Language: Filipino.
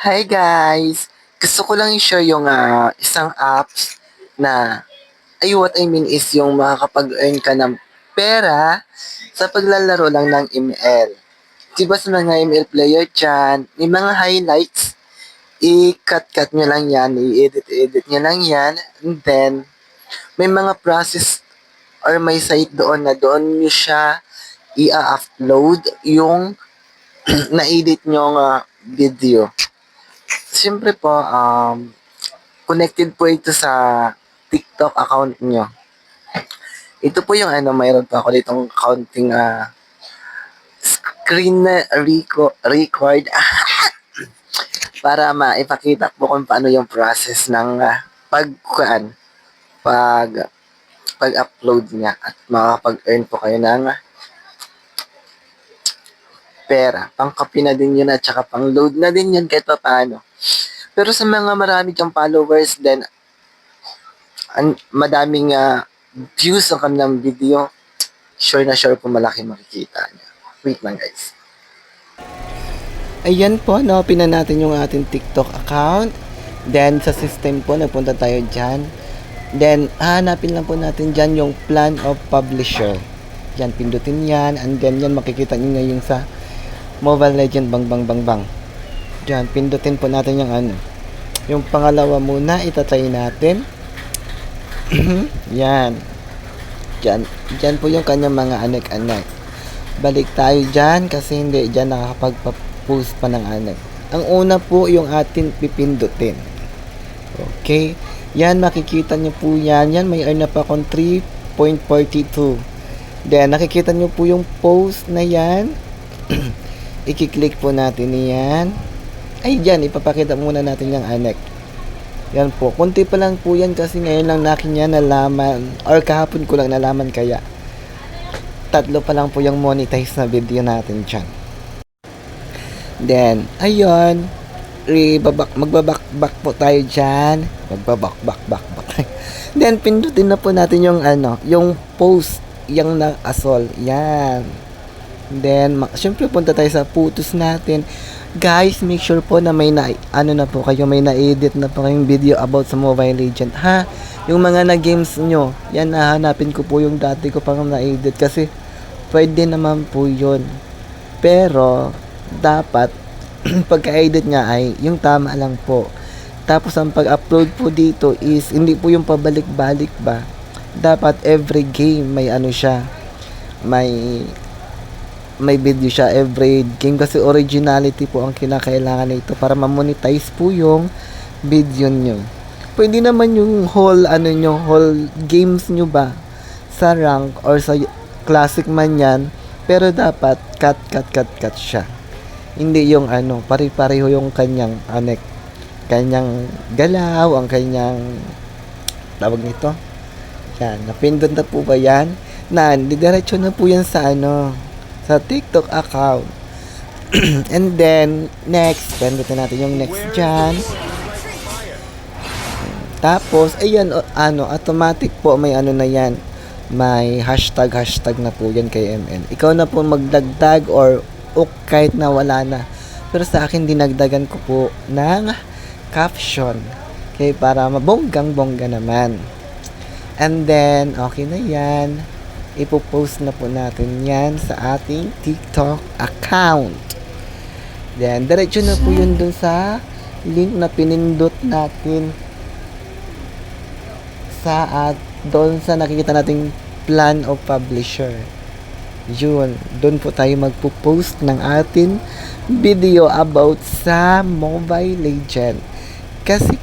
Hi guys! Gusto ko lang i-share yung isang apps na, what I mean is yung makakapag-earn ka ng pera sa paglalaro lang ng ML. Diba sa mga ML player dyan, may mga highlights, i-cut-cut nyo lang yan, i-edit-edit nyo lang yan, and then, may mga process or may site doon na doon nyo siya i-upload yung na-edit nyo video. Siyempre po, connected po ito sa TikTok account nyo. Ito po yung mayroon pa ako ditong counting screen record para maipakita po kung paano yung process ng pag pag-upload niya at makakapag-earn po kayo ng pera. Pangkapi na din yun at saka pang-load na din yun kahit pa paano. Pero sa mga marami kang followers then madaming views ang kanilang video, sure na sure po malaki makikita niya. Wait lang guys. Ayan po, na-open na natin yung ating TikTok account. Then sa system po, napunta tayo dyan. Then hanapin lang po natin dyan yung plan of publisher. Yan, pindutin yan. And then yan, makikita nyo na yung sa Mobile Legend bang bang bang bang. Diyan, pindutin po natin yung yung pangalawa muna, itatry natin. Yan. Diyan po yung kanyang mga anek-anek. Balik tayo dyan kasi hindi dyan nakakapag-post pa ng anek. Ang una po yung atin pipindutin. Okay. Yan, makikita nyo po yan. Yan, may earn na pa akong 3.42. Then, nakikita nyo po yung post na yan. I-click po natin yan. Ay, dyan, ipapakita muna natin yung anek. Yan po. Kunti pa lang po yan kasi ngayon lang nakin yan nalaman. Or kahapon ko lang nalaman kaya. 3 pa lang po yung monetize na video natin dyan. Then, ayun. Magbabak po tayo dyan. Magbabak. Then, pindutin na po natin yung yung post. Yung na-asol. Yan. Then, syempre punta tayo sa photos natin. Guys, make sure po na may na po kayo, may na-edit na po kayong video about sa Mobile Legend. Ha? Yung mga na-games nyo, yan, nahanapin ko po yung dati ko pang na-edit kasi pwede naman po yun. Pero, dapat, pagka-edit nga ay, yung tama lang po. Tapos, ang pag-upload po dito is, hindi po yung pabalik-balik ba? Dapat, every game, may siya, may video siya every game kasi originality po ang kinakailangan nito para ma-monetize po yung video nyo. Pwede naman yung whole whole games nyo ba sa rank or sa classic man yan, pero dapat cut siya. Hindi yung pare-pareho yung kanyang kanyang galaw, ang kanyang tawag nito. Yan, napindot na po ba yan? Didiretso na po yan sa sa TikTok account. And then, next, pindutin natin yung next dyan. Tapos, ayan, automatic po, may na yan. May hashtag na po yan kay ML. Ikaw na po magdagdag or kahit na wala na. Pero sa akin, dinagdagan ko po ng caption. Okay, para mabonggang-bongga naman. And then, okay na yan. Ipopost na po natin yan sa ating TikTok account. Then, diretso na po yun dun sa link na pinindot natin doon sa nakikita nating plan of publisher. Yun, doon po tayo magpo-post ng ating video about sa Mobile Legend. Kasi